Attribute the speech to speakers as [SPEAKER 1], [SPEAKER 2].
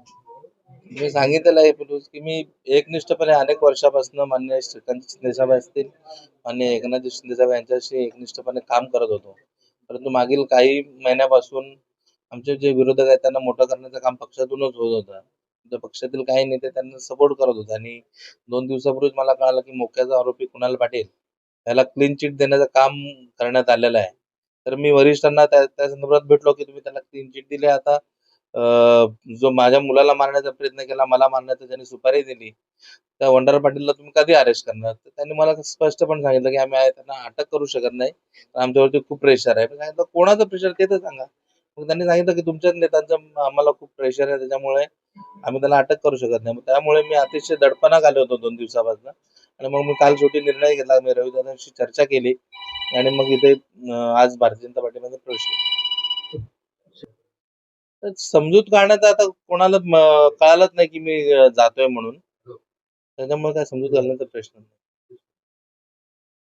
[SPEAKER 1] मी सांगितलेलं आहे पूर्वीच, की मी एकनिष्ठपणे अनेक वर्षापासून माननीय श्रीकांत शिंदेसाहेब असतील, माननीय एकनाथ शिंदेसाहेब यांच्याशी एकनिष्ठपणे काम करत होतो. परंतु मागील काही महिन्यापासून आमचे जे विरोधक आहेत त्यांना मोठं करण्याचं काम पक्षातूनच होत होतं. तर पक्षातील काही नेते त्यांना सपोर्ट करत होते आणि 2 दिवसापूर्वीच मला कळालं, की मोक्याचा आरोपी कुणाल पाटील त्याला क्लीन चिट देण्याचं काम करण्यात आलेलं आहे. तर मी वरिष्ठांना त्या संदर्भात भेटलो, की तुम्ही त्याला क्लीन चिट दिली आता अ, जो माझ्या मुलाला मारण्याचा प्रयत्न केला, मला मारण्याचा ज्यांनी सुपारी दिली, त्या वंडार पाटीलला तुम्ही कधी अरेस्ट करणार? तर त्यांनी मला स्पष्टपणे सांगितलं, की आम्ही त्यांना अटक करू शकत नाही. आमच्यावरती खूप प्रेशर आहे. मी सांगितलं, "कोणाचं प्रेशर ते तर सांगा." मग त्यांनी सांगितलं, की "तुमच्याच नेत्यांचं आम्हाला खूप प्रेशर आहे, त्याच्यामुळे आम्ही त्याला अटक करू शकत नाही." मग त्यामुळे मी अतिशय दडपणात आलो होतो 2 दिवसापासून आणि मग मी काल शेवटी निर्णय घेतला. मी रविदादांशी चर्चा केली आणि मग इथे आज भारतीय जनता पार्टीमध्ये प्रवेश केला. तर समजूत काढण्याचा आता कोणाला कळालंच नाही, की मी जातोय म्हणून. त्याच्यामुळे काय समजूत घालण्याचा प्रश्न नाही.